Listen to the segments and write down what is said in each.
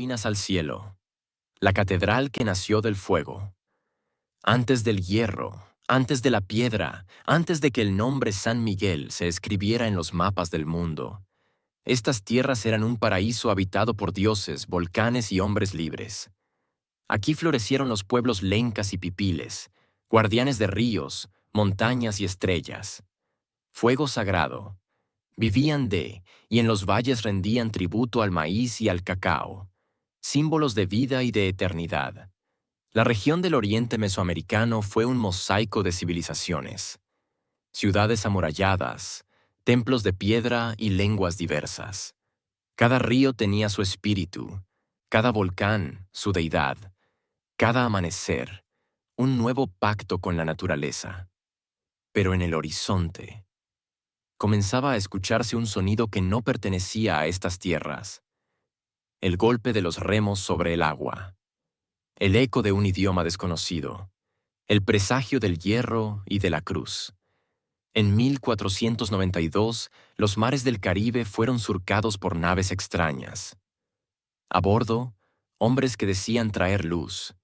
Minas al cielo, la catedral que nació del fuego. Antes del hierro, antes de la piedra, antes de que el nombre San Miguel se escribiera en los mapas del mundo, estas tierras eran un paraíso habitado por dioses, volcanes y hombres libres. Aquí florecieron los pueblos lencas y pipiles, guardianes de ríos, montañas y estrellas. Fuego sagrado. Vivían y en los valles rendían tributo al maíz y al cacao, símbolos de vida y de eternidad. La región del oriente mesoamericano fue un mosaico de civilizaciones, ciudades amuralladas, templos de piedra y lenguas diversas. Cada río tenía su espíritu, cada volcán su deidad, cada amanecer un nuevo pacto con la naturaleza. Pero en el horizonte comenzaba a escucharse un sonido que no pertenecía a estas tierras: el golpe de los remos sobre el agua, el eco de un idioma desconocido, el presagio del hierro y de la cruz. En 1492, los mares del Caribe fueron surcados por naves extrañas. A bordo, hombres que decían traer luz,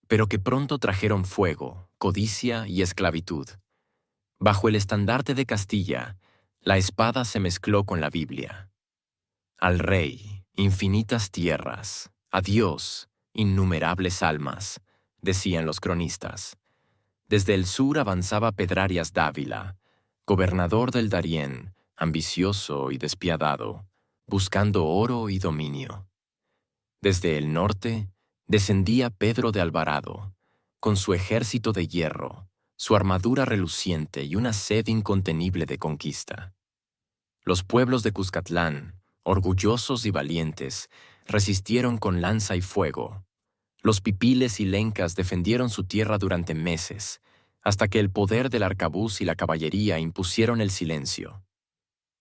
pero que pronto trajeron fuego, codicia y esclavitud. Bajo el estandarte de Castilla, la espada se mezcló con la Biblia. Al rey, infinitas tierras; a Dios, innumerables almas, decían los cronistas. Desde el sur avanzaba Pedrarias Dávila, gobernador del Darién, ambicioso y despiadado, buscando oro y dominio. Desde el norte descendía Pedro de Alvarado, con su ejército de hierro, su armadura reluciente y una sed incontenible de conquista. Los pueblos de Cuscatlán, orgullosos y valientes, resistieron con lanza y fuego. Los pipiles y lencas defendieron su tierra durante meses, hasta que el poder del arcabuz y la caballería impusieron el silencio.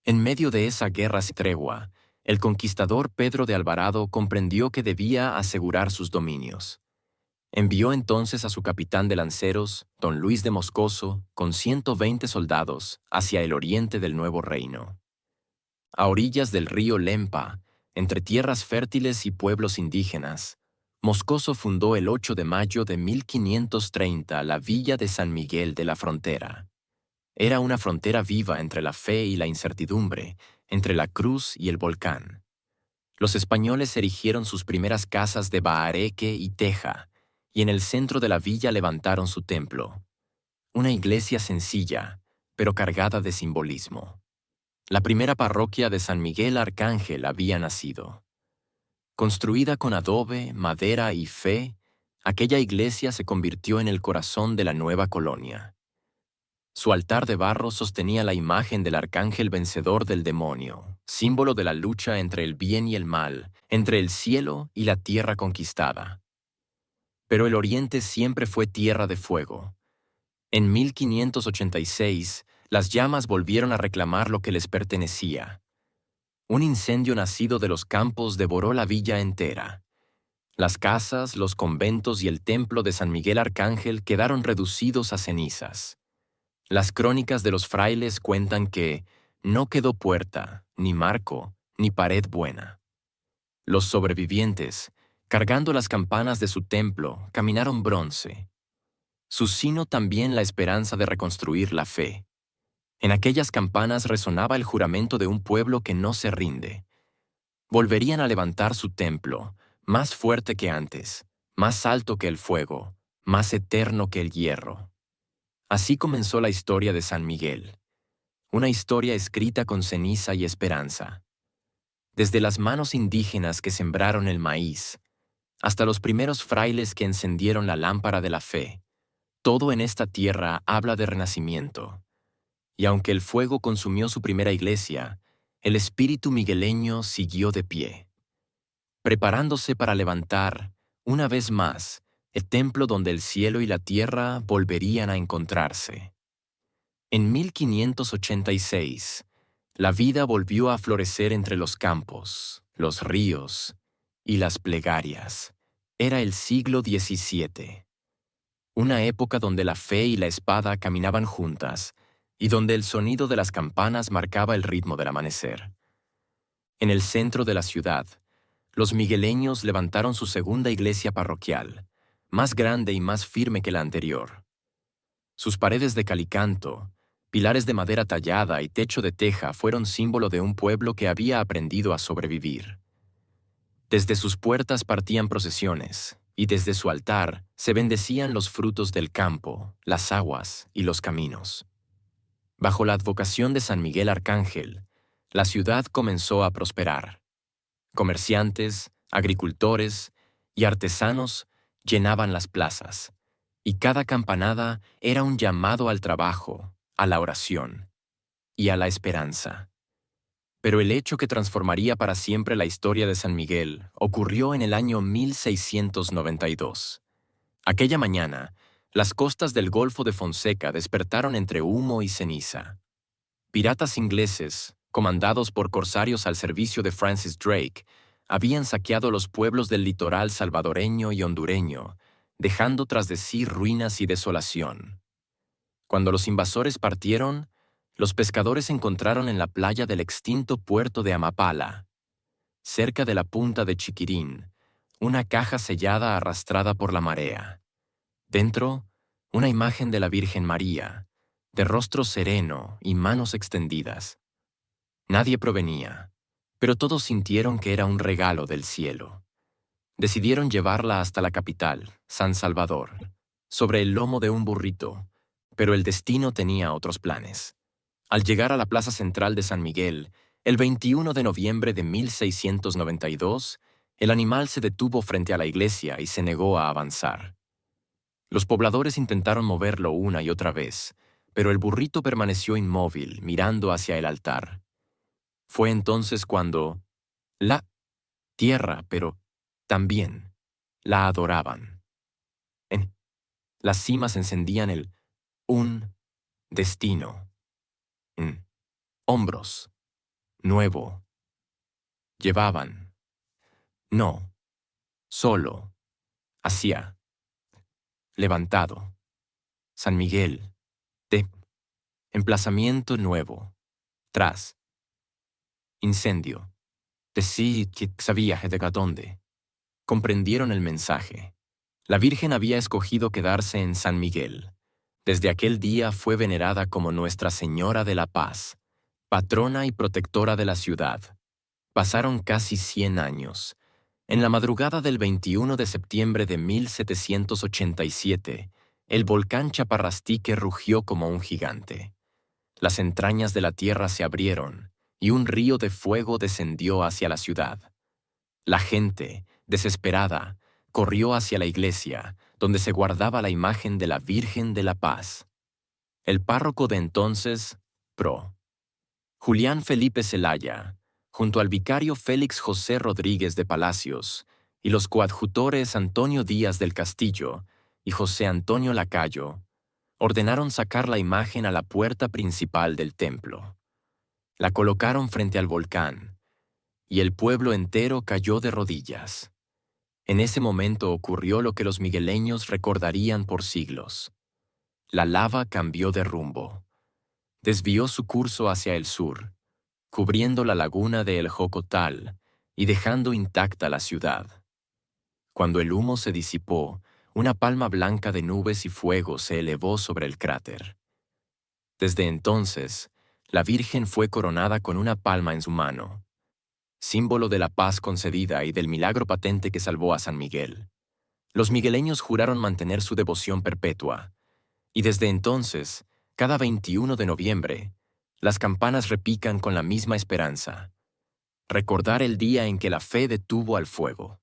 En medio de esa guerra sin tregua, el conquistador Pedro de Alvarado comprendió que debía asegurar sus dominios. Envió entonces a su capitán de lanceros, don Luis de Moscoso, con 120 soldados, hacia el oriente del nuevo reino. A orillas del río Lempa, entre tierras fértiles y pueblos indígenas, Moscoso fundó el 8 de mayo de 1530 la villa de San Miguel de la Frontera. Era una frontera viva entre la fe y la incertidumbre, entre la cruz y el volcán. Los españoles erigieron sus primeras casas de bahareque y teja, y en el centro de la villa levantaron su templo. Una iglesia sencilla, pero cargada de simbolismo. La primera parroquia de San Miguel Arcángel había nacido. Construida con adobe, madera y fe, aquella iglesia se convirtió en el corazón de la nueva colonia. Su altar de barro sostenía la imagen del arcángel vencedor del demonio, símbolo de la lucha entre el bien y el mal, entre el cielo y la tierra conquistada. Pero el oriente siempre fue tierra de fuego. En 1586, las llamas volvieron a reclamar lo que les pertenecía. Un incendio nacido de los campos devoró la villa entera. Las casas, los conventos y el templo de San Miguel Arcángel quedaron reducidos a cenizas. Las crónicas de los frailes cuentan que no quedó puerta, ni marco, ni pared buena. Los sobrevivientes, cargando las campanas de su templo, caminaron bronce. Su sino también la esperanza de reconstruir la fe. En aquellas campanas resonaba el juramento de un pueblo que no se rinde. Volverían a levantar su templo, más fuerte que antes, más alto que el fuego, más eterno que el hierro. Así comenzó la historia de San Miguel, una historia escrita con ceniza y esperanza. Desde las manos indígenas que sembraron el maíz, hasta los primeros frailes que encendieron la lámpara de la fe, todo en esta tierra habla de renacimiento. Y aunque el fuego consumió su primera iglesia, el espíritu migueleño siguió de pie, preparándose para levantar, una vez más, el templo donde el cielo y la tierra volverían a encontrarse. En 1586, la vida volvió a florecer entre los campos, los ríos y las plegarias. Era el siglo XVII, una época donde la fe y la espada caminaban juntas y donde el sonido de las campanas marcaba el ritmo del amanecer. En el centro de la ciudad, los migueleños levantaron su segunda iglesia parroquial, más grande y más firme que la anterior. Sus paredes de calicanto, pilares de madera tallada y techo de teja fueron símbolo de un pueblo que había aprendido a sobrevivir. Desde sus puertas partían procesiones, y desde su altar se bendecían los frutos del campo, las aguas y los caminos. Bajo la advocación de San Miguel Arcángel, la ciudad comenzó a prosperar. Comerciantes, agricultores y artesanos llenaban las plazas, y cada campanada era un llamado al trabajo, a la oración y a la esperanza. Pero el hecho que transformaría para siempre la historia de San Miguel ocurrió en el año 1692. Aquella mañana, las costas del Golfo de Fonseca despertaron entre humo y ceniza. Piratas ingleses, comandados por corsarios al servicio de Francis Drake, habían saqueado los pueblos del litoral salvadoreño y hondureño, dejando tras de sí ruinas y desolación. Cuando los invasores partieron, los pescadores encontraron en la playa del extinto puerto de Amapala, cerca de la punta de Chiquirín, una caja sellada arrastrada por la marea. Dentro, una imagen de la Virgen María, de rostro sereno y manos extendidas. Nadie provenía, pero todos sintieron que era un regalo del cielo. Decidieron llevarla hasta la capital, San Salvador, sobre el lomo de un burrito, pero el destino tenía otros planes. Al llegar a la plaza central de San Miguel, el 21 de noviembre de 1692, el animal se detuvo frente a la iglesia y se negó a avanzar. Los pobladores intentaron moverlo una y otra vez, pero el burrito permaneció inmóvil, mirando hacia el altar. Fue entonces cuando la tierra, pero también la adoraban. En las cimas encendían un destino. En hombros, nuevo. Llevaban, no, solo, hacia, levantado. San Miguel, de emplazamiento nuevo, tras, incendio. Decid que sabía de dónde. Comprendieron el mensaje. La Virgen había escogido quedarse en San Miguel. Desde aquel día fue venerada como Nuestra Señora de la Paz, patrona y protectora de la ciudad. Pasaron casi 100 años. En la madrugada del 21 de septiembre de 1787, el volcán Chaparrastique rugió como un gigante. Las entrañas de la tierra se abrieron y un río de fuego descendió hacia la ciudad. La gente, desesperada, corrió hacia la iglesia, donde se guardaba la imagen de la Virgen de la Paz. El párroco de entonces, Pro. Julián Felipe Zelaya, junto al vicario Félix José Rodríguez de Palacios y los coadjutores Antonio Díaz del Castillo y José Antonio Lacayo, ordenaron sacar la imagen a la puerta principal del templo. La colocaron frente al volcán, y el pueblo entero cayó de rodillas. En ese momento ocurrió lo que los migueleños recordarían por siglos. La lava cambió de rumbo. Desvió su curso hacia el sur, cubriendo la laguna de El Jocotal y dejando intacta la ciudad. Cuando el humo se disipó, una palma blanca de nubes y fuego se elevó sobre el cráter. Desde entonces, la Virgen fue coronada con una palma en su mano, símbolo de la paz concedida y del milagro patente que salvó a San Miguel. Los migueleños juraron mantener su devoción perpetua, y desde entonces, cada 21 de noviembre, las campanas repican con la misma esperanza: recordar el día en que la fe detuvo al fuego.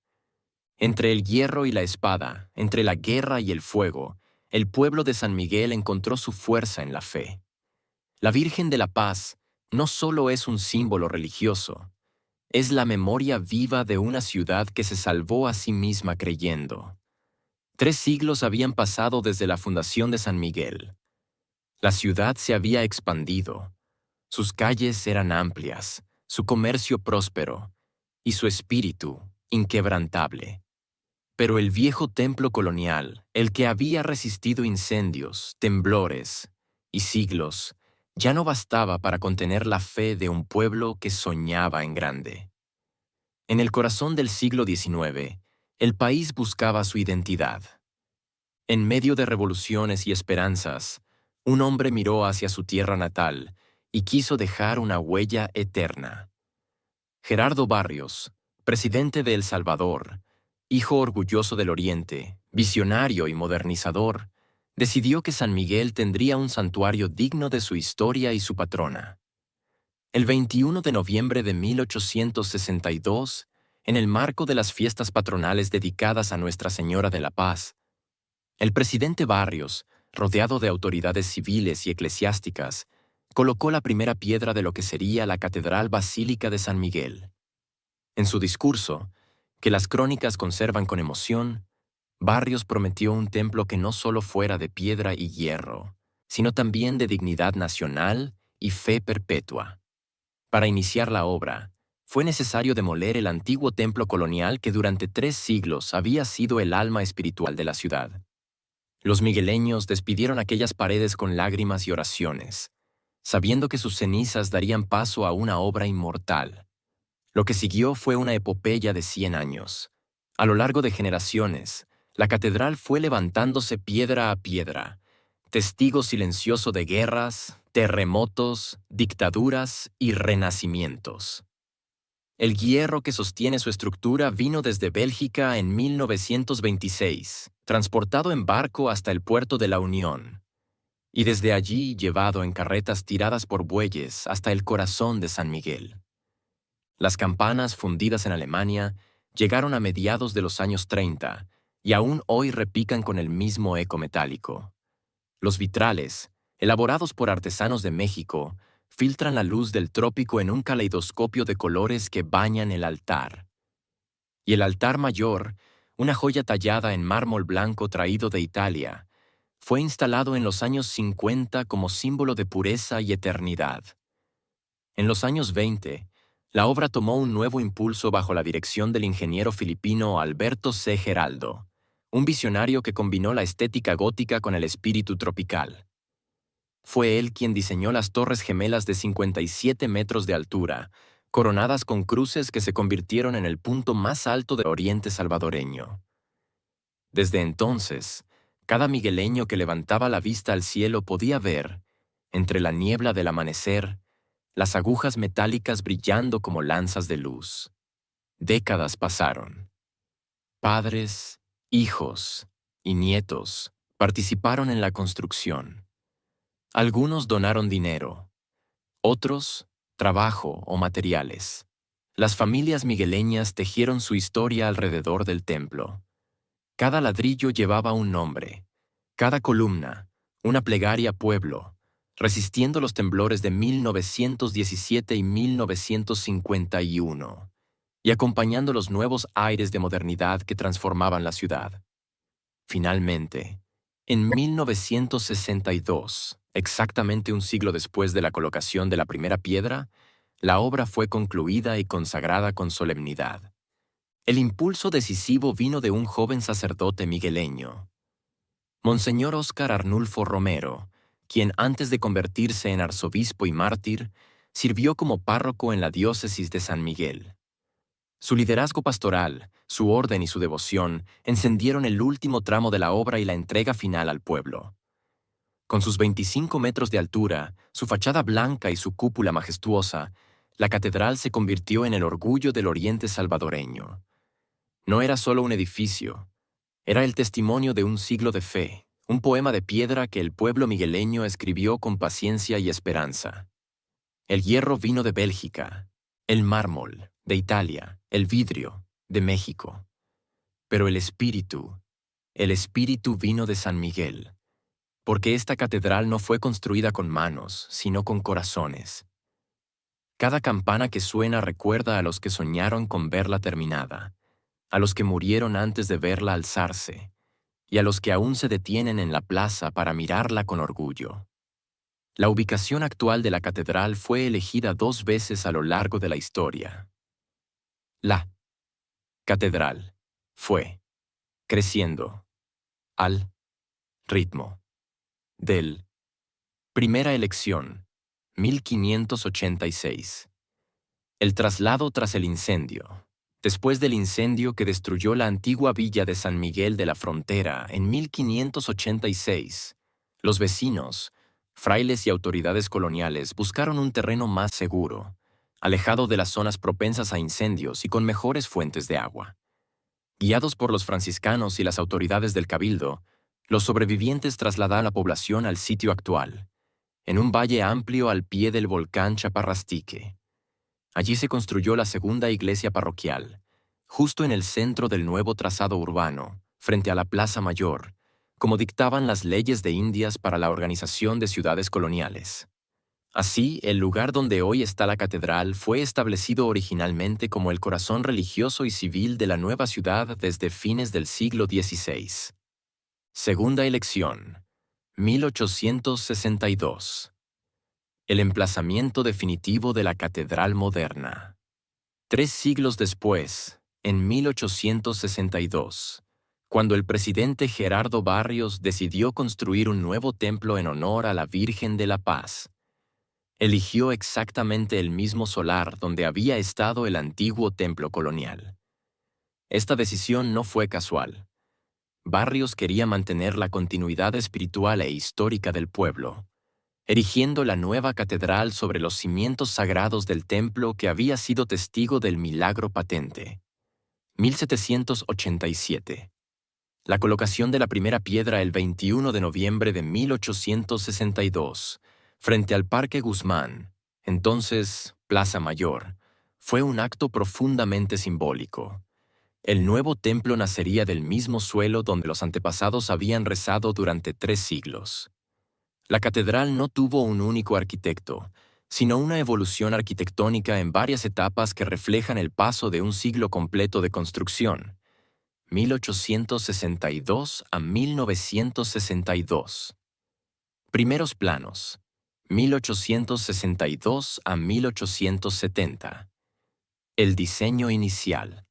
Entre el hierro y la espada, entre la guerra y el fuego, el pueblo de San Miguel encontró su fuerza en la fe. La Virgen de la Paz no solo es un símbolo religioso, es la memoria viva de una ciudad que se salvó a sí misma creyendo. 3 siglos habían pasado desde la fundación de San Miguel. La ciudad se había expandido. Sus calles eran amplias, su comercio próspero y su espíritu inquebrantable. Pero el viejo templo colonial, el que había resistido incendios, temblores y siglos, ya no bastaba para contener la fe de un pueblo que soñaba en grande. En el corazón del siglo XIX, el país buscaba su identidad. En medio de revoluciones y esperanzas, un hombre miró hacia su tierra natal y quiso dejar una huella eterna. Gerardo Barrios, presidente de El Salvador, hijo orgulloso del Oriente, visionario y modernizador, decidió que San Miguel tendría un santuario digno de su historia y su patrona. El 21 de noviembre de 1862, en el marco de las fiestas patronales dedicadas a Nuestra Señora de la Paz, el presidente Barrios, rodeado de autoridades civiles y eclesiásticas, colocó la primera piedra de lo que sería la Catedral Basílica de San Miguel. En su discurso, que las crónicas conservan con emoción, Barrios prometió un templo que no solo fuera de piedra y hierro, sino también de dignidad nacional y fe perpetua. Para iniciar la obra, fue necesario demoler el antiguo templo colonial que durante 3 siglos había sido el alma espiritual de la ciudad. Los migueleños despidieron aquellas paredes con lágrimas y oraciones, sabiendo que sus cenizas darían paso a una obra inmortal. Lo que siguió fue una epopeya de 100 años. A lo largo de generaciones, la catedral fue levantándose piedra a piedra, testigo silencioso de guerras, terremotos, dictaduras y renacimientos. El hierro que sostiene su estructura vino desde Bélgica en 1926, transportado en barco hasta el puerto de La Unión, y desde allí llevado en carretas tiradas por bueyes hasta el corazón de San Miguel. Las campanas fundidas en Alemania llegaron a mediados de los años 30 y aún hoy repican con el mismo eco metálico. Los vitrales, elaborados por artesanos de México, filtran la luz del trópico en un caleidoscopio de colores que bañan el altar. Y el altar mayor, una joya tallada en mármol blanco traído de Italia, fue instalado en los años 50 como símbolo de pureza y eternidad. En los años 20, la obra tomó un nuevo impulso bajo la dirección del ingeniero filipino Alberto C. Geraldo, un visionario que combinó la estética gótica con el espíritu tropical. Fue él quien diseñó las torres gemelas de 57 metros de altura, coronadas con cruces que se convirtieron en el punto más alto del oriente salvadoreño. Desde entonces, cada migueleño que levantaba la vista al cielo podía ver, entre la niebla del amanecer, las agujas metálicas brillando como lanzas de luz. Décadas pasaron. Padres, hijos y nietos participaron en la construcción. Algunos donaron dinero, otros, trabajo o materiales. Las familias migueleñas tejieron su historia alrededor del templo. Cada ladrillo llevaba un nombre, cada columna, una plegaria pueblo, resistiendo los temblores de 1917 y 1951, y acompañando los nuevos aires de modernidad que transformaban la ciudad. Finalmente, en 1962, exactamente un siglo después de la colocación de la primera piedra, la obra fue concluida y consagrada con solemnidad. El impulso decisivo vino de un joven sacerdote migueleño, Monseñor Óscar Arnulfo Romero, quien antes de convertirse en arzobispo y mártir, sirvió como párroco en la diócesis de San Miguel. Su liderazgo pastoral, su orden y su devoción encendieron el último tramo de la obra y la entrega final al pueblo. Con sus 25 metros de altura, su fachada blanca y su cúpula majestuosa, la catedral se convirtió en el orgullo del oriente salvadoreño. No era solo un edificio, era el testimonio de un siglo de fe, un poema de piedra que el pueblo migueleño escribió con paciencia y esperanza. El hierro vino de Bélgica, el mármol, de Italia, el vidrio, de México. Pero el espíritu vino de San Miguel, porque esta catedral no fue construida con manos, sino con corazones. Cada campana que suena recuerda a los que soñaron con verla terminada, a los que murieron antes de verla alzarse, y a los que aún se detienen en la plaza para mirarla con orgullo. La ubicación actual de la catedral fue elegida 2 veces a lo largo de la historia. La catedral fue creciendo al ritmo del primera elección, 1586. El traslado tras el incendio, Después del incendio que destruyó la antigua villa de San Miguel de la Frontera en 1586, los vecinos, frailes y autoridades coloniales buscaron un terreno más seguro, alejado de las zonas propensas a incendios y con mejores fuentes de agua. Guiados por los franciscanos y las autoridades del cabildo, los sobrevivientes trasladaron la población al sitio actual, en un valle amplio al pie del volcán Chaparrastique. Allí se construyó la segunda iglesia parroquial, justo en el centro del nuevo trazado urbano, frente a la Plaza Mayor, como dictaban las leyes de Indias para la organización de ciudades coloniales. Así, el lugar donde hoy está la catedral fue establecido originalmente como el corazón religioso y civil de la nueva ciudad desde fines del siglo XVI. Segunda elección, 1862. El emplazamiento definitivo de la catedral moderna. 3 siglos después, en 1862, cuando el presidente Gerardo Barrios decidió construir un nuevo templo en honor a la Virgen de la Paz, eligió exactamente el mismo solar donde había estado el antiguo templo colonial. Esta decisión no fue casual. Barrios quería mantener la continuidad espiritual e histórica del pueblo, erigiendo la nueva catedral sobre los cimientos sagrados del templo que había sido testigo del milagro patente. 1787. La colocación de la primera piedra el 21 de noviembre de 1862, frente al Parque Guzmán, entonces Plaza Mayor, fue un acto profundamente simbólico. El nuevo templo nacería del mismo suelo donde los antepasados habían rezado durante 3 siglos. La catedral no tuvo un único arquitecto, sino una evolución arquitectónica en varias etapas que reflejan el paso de un siglo completo de construcción, 1862 a 1962. Primeros planos, 1862 a 1870. El diseño inicial.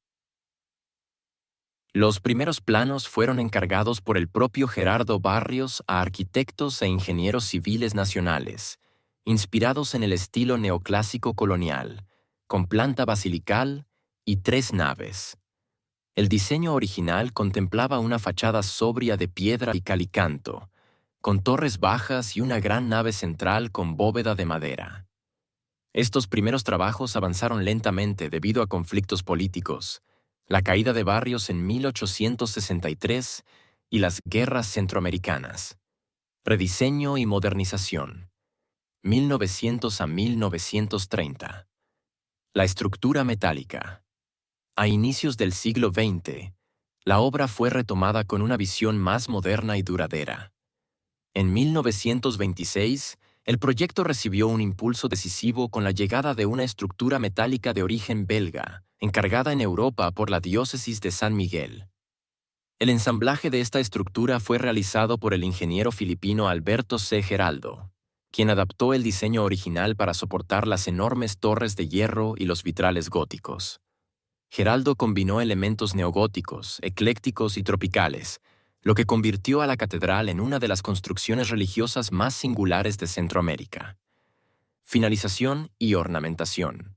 Los primeros planos fueron encargados por el propio Gerardo Barrios a arquitectos e ingenieros civiles nacionales, inspirados en el estilo neoclásico colonial, con planta basilical y 3 naves. El diseño original contemplaba una fachada sobria de piedra y calicanto, con torres bajas y una gran nave central con bóveda de madera. Estos primeros trabajos avanzaron lentamente debido a conflictos políticos, la caída de Barrios en 1863 y las guerras centroamericanas. Rediseño y modernización. 1900 a 1930. La estructura metálica. A inicios del siglo XX, la obra fue retomada con una visión más moderna y duradera. En 1926, el proyecto recibió un impulso decisivo con la llegada de una estructura metálica de origen belga, encargada en Europa por la diócesis de San Miguel. El ensamblaje de esta estructura fue realizado por el ingeniero filipino Alberto C. Geraldo, quien adaptó el diseño original para soportar las enormes torres de hierro y los vitrales góticos. Geraldo combinó elementos neogóticos, eclécticos y tropicales, lo que convirtió a la catedral en una de las construcciones religiosas más singulares de Centroamérica. Finalización y ornamentación.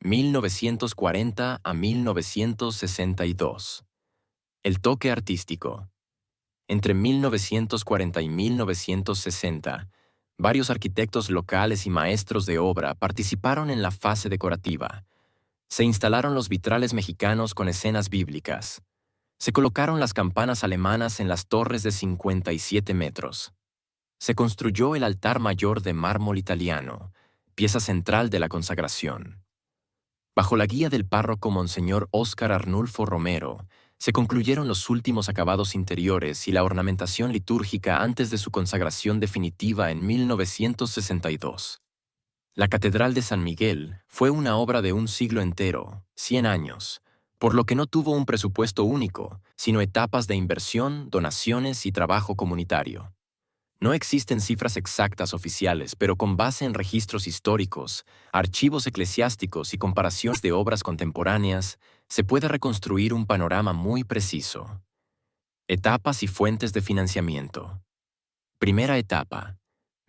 1940 a 1962. El toque artístico. Entre 1940 y 1960, varios arquitectos locales y maestros de obra participaron en la fase decorativa. Se instalaron los vitrales mexicanos con escenas bíblicas. Se colocaron las campanas alemanas en las torres de 57 metros. Se construyó el altar mayor de mármol italiano, pieza central de la consagración. Bajo la guía del párroco Monseñor Óscar Arnulfo Romero, se concluyeron los últimos acabados interiores y la ornamentación litúrgica antes de su consagración definitiva en 1962. La Catedral de San Miguel fue una obra de un siglo entero, 100 años, por lo que no tuvo un presupuesto único, sino etapas de inversión, donaciones y trabajo comunitario. No existen cifras exactas oficiales, pero con base en registros históricos, archivos eclesiásticos y comparaciones de obras contemporáneas, se puede reconstruir un panorama muy preciso. Etapas y fuentes de financiamiento. Primera etapa,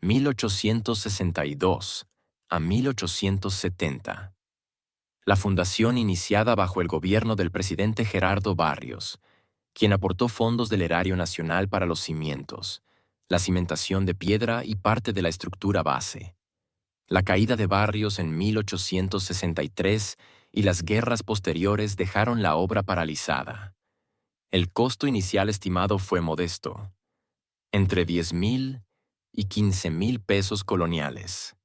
1862 a 1870. La fundación iniciada bajo el gobierno del presidente Gerardo Barrios, quien aportó fondos del Erario Nacional para los cimientos, la cimentación de piedra y parte de la estructura base. La caída de Barrios en 1863 y las guerras posteriores dejaron la obra paralizada. El costo inicial estimado fue modesto, entre 10,000 y 15,000 pesos coloniales,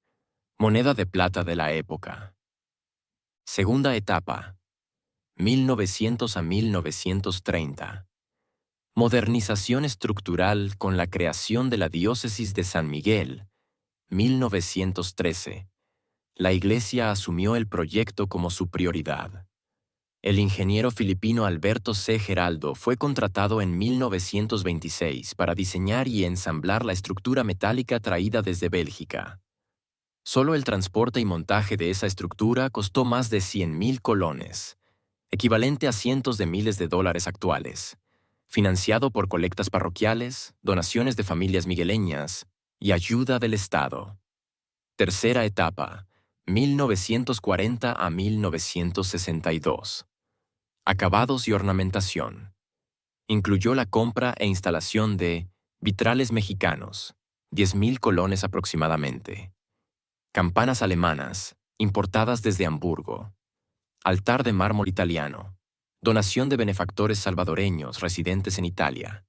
moneda de plata de la época. Segunda etapa, 1900 a 1930. Modernización estructural con la creación de la diócesis de San Miguel, 1913. La Iglesia asumió el proyecto como su prioridad. El ingeniero filipino Alberto C. Geraldo fue contratado en 1926 para diseñar y ensamblar la estructura metálica traída desde Bélgica. Solo el transporte y montaje de esa estructura costó más de 100,000 colones, equivalente a cientos de miles de dólares actuales, financiado por colectas parroquiales, donaciones de familias migueleñas y ayuda del Estado. Tercera etapa, 1940 a 1962. Acabados y ornamentación. Incluyó la compra e instalación de vitrales mexicanos, 10,000 colones aproximadamente. Campanas alemanas, importadas desde Hamburgo. Altar de mármol italiano. Donación de benefactores salvadoreños residentes en Italia.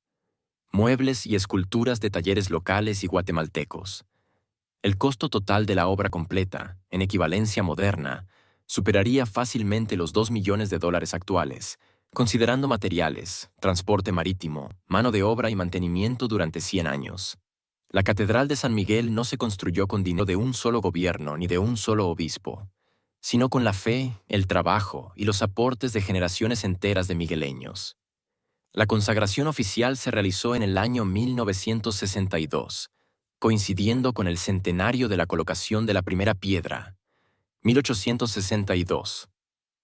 Muebles y esculturas de talleres locales y guatemaltecos. El costo total de la obra completa, en equivalencia moderna, superaría fácilmente los 2 millones de dólares actuales, considerando materiales, transporte marítimo, mano de obra y mantenimiento durante 100 años. La Catedral de San Miguel no se construyó con dinero de un solo gobierno ni de un solo obispo, sino con la fe, el trabajo y los aportes de generaciones enteras de migueleños. La consagración oficial se realizó en el año 1962, coincidiendo con el centenario de la colocación de la primera piedra, 1862.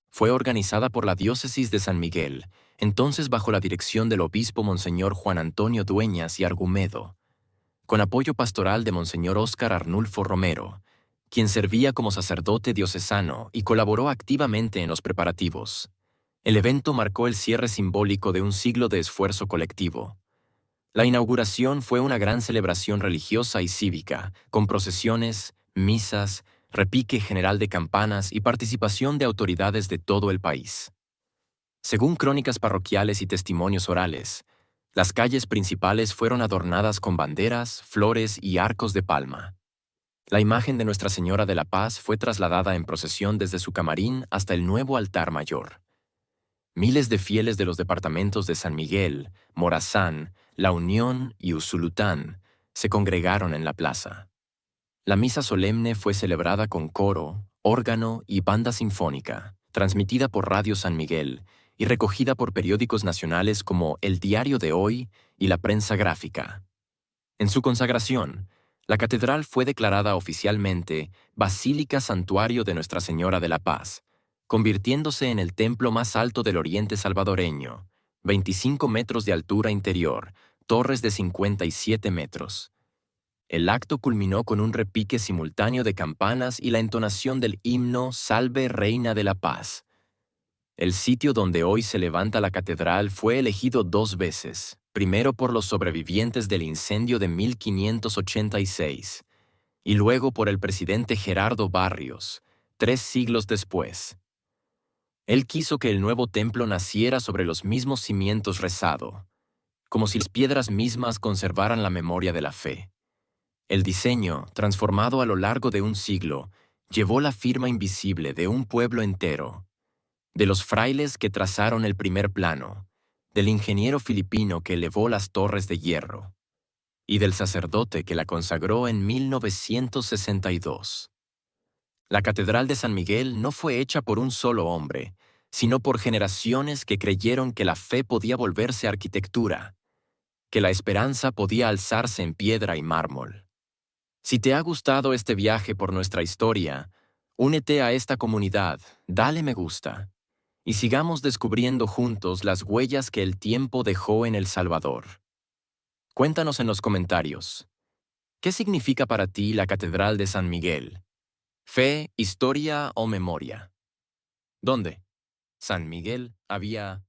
Fue organizada por la Diócesis de San Miguel, entonces bajo la dirección del obispo Monseñor Juan Antonio Dueñas y Argumedo, con apoyo pastoral de Monseñor Óscar Arnulfo Romero, quien servía como sacerdote diocesano y colaboró activamente en los preparativos. El evento marcó el cierre simbólico de un siglo de esfuerzo colectivo. La inauguración fue una gran celebración religiosa y cívica, con procesiones, misas, repique general de campanas y participación de autoridades de todo el país. Según crónicas parroquiales y testimonios orales, las calles principales fueron adornadas con banderas, flores y arcos de palma. La imagen de Nuestra Señora de la Paz fue trasladada en procesión desde su camarín hasta el nuevo altar mayor. Miles de fieles de los departamentos de San Miguel, Morazán, La Unión y Usulután se congregaron en la plaza. La misa solemne fue celebrada con coro, órgano y banda sinfónica, transmitida por Radio San Miguel y recogida por periódicos nacionales como El Diario de Hoy y La Prensa Gráfica. En su consagración, la catedral fue declarada oficialmente Basílica Santuario de Nuestra Señora de la Paz, convirtiéndose en el templo más alto del oriente salvadoreño, 25 metros de altura interior, torres de 57 metros. El acto culminó con un repique simultáneo de campanas y la entonación del himno Salve Reina de la Paz. El sitio donde hoy se levanta la catedral fue elegido 2 veces, primero por los sobrevivientes del incendio de 1586 y luego por el presidente Gerardo Barrios, 3 siglos después. Él quiso que el nuevo templo naciera sobre los mismos cimientos rezado, como si las piedras mismas conservaran la memoria de la fe. El diseño, transformado a lo largo de un siglo, llevó la firma invisible de un pueblo entero, de los frailes que trazaron el primer plano, del ingeniero filipino que elevó las torres de hierro, y del sacerdote que la consagró en 1962. La Catedral de San Miguel no fue hecha por un solo hombre, sino por generaciones que creyeron que la fe podía volverse arquitectura, que la esperanza podía alzarse en piedra y mármol. Si te ha gustado este viaje por nuestra historia, únete a esta comunidad, dale me gusta, y sigamos descubriendo juntos las huellas que el tiempo dejó en El Salvador. Cuéntanos en los comentarios, ¿qué significa para ti la Catedral de San Miguel? ¿Fe, historia o memoria? ¿Dónde? San Miguel había